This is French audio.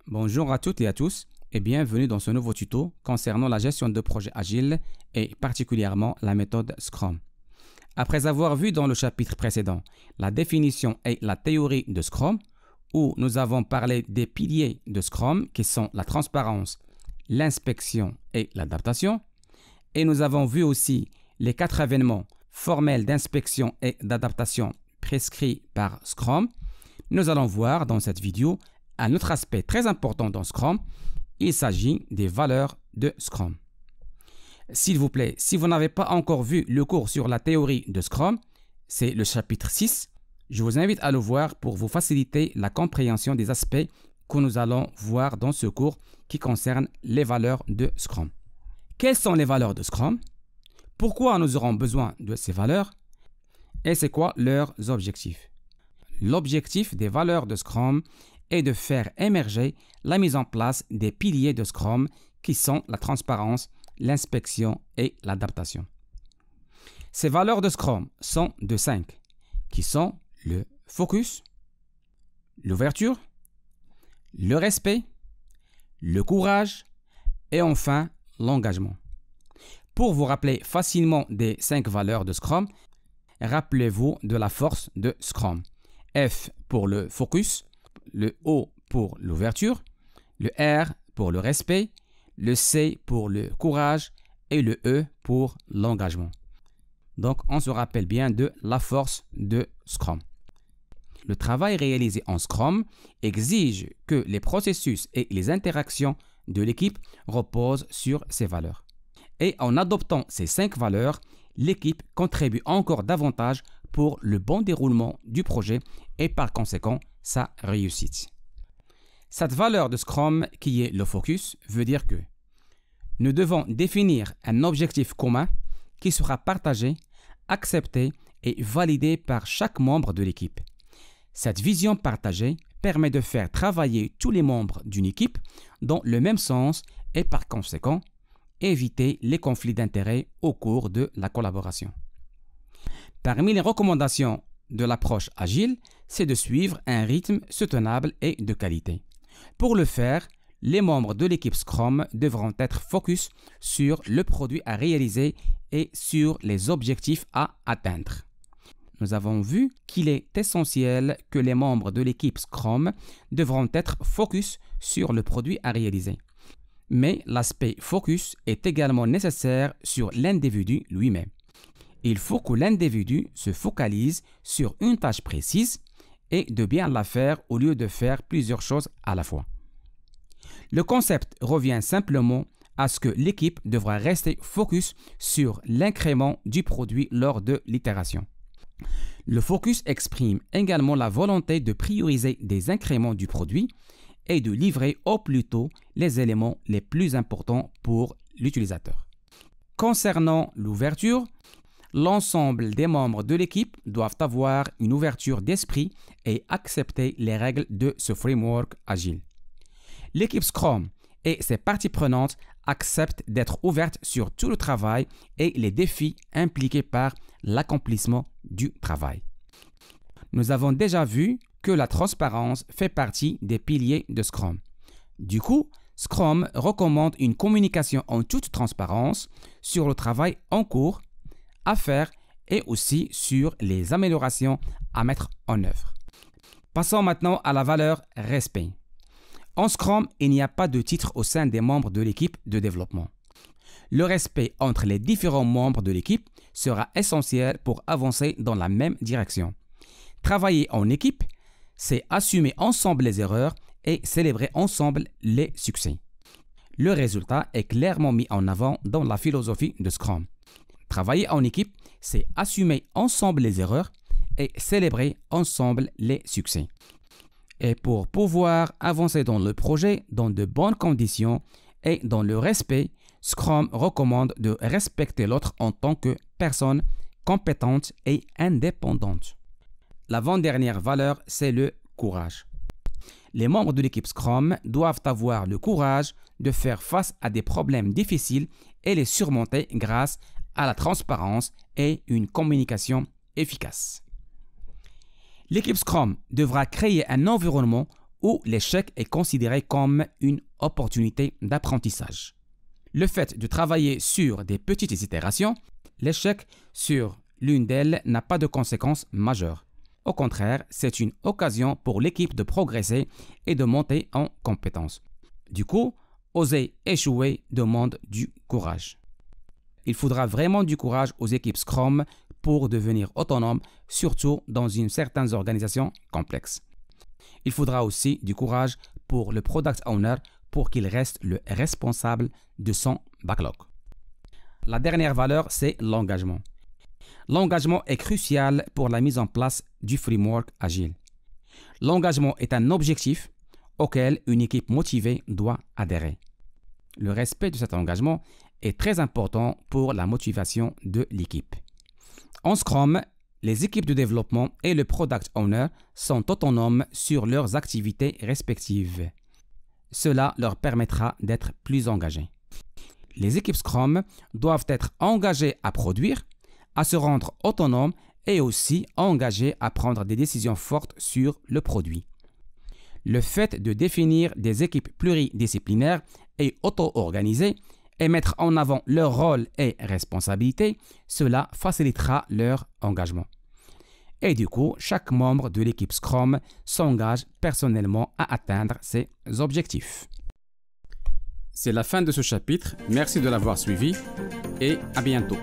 Bonjour à toutes et à tous et bienvenue dans ce nouveau tuto concernant la gestion de projets agiles et particulièrement la méthode Scrum. Après avoir vu dans le chapitre précédent la définition et la théorie de Scrum, où nous avons parlé des piliers de Scrum qui sont la transparence, l'inspection et l'adaptation, et nous avons vu aussi les 4 événements formels d'inspection et d'adaptation prescrits par Scrum, nous allons voir dans cette vidéo un autre aspect très important dans Scrum. Il s'agit des valeurs de Scrum. S'il vous plaît, si vous n'avez pas encore vu le cours sur la théorie de Scrum, c'est le chapitre 6. Je vous invite à le voir pour vous faciliter la compréhension des aspects que nous allons voir dans ce cours qui concerne les valeurs de Scrum. Quelles sont les valeurs de Scrum? Pourquoi nous aurons besoin de ces valeurs? Et c'est quoi leurs objectifs? L'objectif des valeurs de Scrum est de faire émerger la mise en place des piliers de Scrum qui sont la transparence, l'inspection et l'adaptation. Ces valeurs de Scrum sont de 5, qui sont le focus, l'ouverture, le respect, le courage et enfin l'engagement. Pour vous rappeler facilement des 5 valeurs de Scrum, rappelez-vous de la force de Scrum. F pour le focus, le O pour l'ouverture, le R pour le respect, le C pour le courage et le E pour l'engagement. Donc, on se rappelle bien de la force de Scrum. Le travail réalisé en Scrum exige que les processus et les interactions de l'équipe reposent sur ces valeurs. Et en adoptant ces 5 valeurs, l'équipe contribue encore davantage pour le bon déroulement du projet et par conséquent sa réussite. Cette valeur de Scrum qui est le focus veut dire que nous devons définir un objectif commun qui sera partagé, accepté et validé par chaque membre de l'équipe. Cette vision partagée permet de faire travailler tous les membres d'une équipe dans le même sens et par conséquent éviter les conflits d'intérêts au cours de la collaboration. Parmi les recommandations de l'approche agile, c'est de suivre un rythme soutenable et de qualité. Pour le faire, les membres de l'équipe Scrum devront être focus sur le produit à réaliser et sur les objectifs à atteindre. Nous avons vu qu'il est essentiel que les membres de l'équipe Scrum devront être focus sur le produit à réaliser. Mais l'aspect focus est également nécessaire sur l'individu lui-même. Il faut que l'individu se focalise sur une tâche précise et de bien la faire au lieu de faire plusieurs choses à la fois. Le concept revient simplement à ce que l'équipe devra rester focus sur l'incrément du produit lors de l'itération. Le focus exprime également la volonté de prioriser des incréments du produit et de livrer au plus tôt les éléments les plus importants pour l'utilisateur. Concernant l'ouverture, l'ensemble des membres de l'équipe doivent avoir une ouverture d'esprit et accepter les règles de ce framework agile. L'équipe Scrum et ses parties prenantes acceptent d'être ouvertes sur tout le travail et les défis impliqués par l'accomplissement du travail. Nous avons déjà vu que la transparence fait partie des piliers de Scrum. Du coup, Scrum recommande une communication en toute transparence sur le travail en cours, à faire et aussi sur les améliorations à mettre en œuvre. Passons maintenant à la valeur respect. En Scrum, il n'y a pas de titre au sein des membres de l'équipe de développement. Le respect entre les différents membres de l'équipe sera essentiel pour avancer dans la même direction. Travailler en équipe, c'est assumer ensemble les erreurs et célébrer ensemble les succès. Le résultat est clairement mis en avant dans la philosophie de Scrum. Travailler en équipe, c'est assumer ensemble les erreurs et célébrer ensemble les succès. Et pour pouvoir avancer dans le projet dans de bonnes conditions et dans le respect, Scrum recommande de respecter l'autre en tant que personne compétente et indépendante. L'avant-dernière valeur, c'est le courage. Les membres de l'équipe Scrum doivent avoir le courage de faire face à des problèmes difficiles et les surmonter grâce à la transparence et une communication efficace. L'équipe Scrum devra créer un environnement où l'échec est considéré comme une opportunité d'apprentissage. Le fait de travailler sur des petites itérations, l'échec sur l'une d'elles n'a pas de conséquences majeures. Au contraire, c'est une occasion pour l'équipe de progresser et de monter en compétences. Du coup, oser échouer demande du courage. Il faudra vraiment du courage aux équipes Scrum pour devenir autonomes, surtout dans une certaine organisation complexe. Il faudra aussi du courage pour le Product Owner pour qu'il reste le responsable de son backlog. La dernière valeur, c'est l'engagement. L'engagement est crucial pour la mise en place du framework agile. L'engagement est un objectif auquel une équipe motivée doit adhérer. Le respect de cet engagement est très important pour la motivation de l'équipe. En Scrum, les équipes de développement et le Product Owner sont autonomes sur leurs activités respectives. Cela leur permettra d'être plus engagés. Les équipes Scrum doivent être engagées à produire, à se rendre autonomes et aussi engagées à prendre des décisions fortes sur le produit. Le fait de définir des équipes pluridisciplinaires et auto-organisées et mettre en avant leur rôle et responsabilités, cela facilitera leur engagement. Et du coup, chaque membre de l'équipe Scrum s'engage personnellement à atteindre ses objectifs. C'est la fin de ce chapitre. Merci de l'avoir suivi et à bientôt.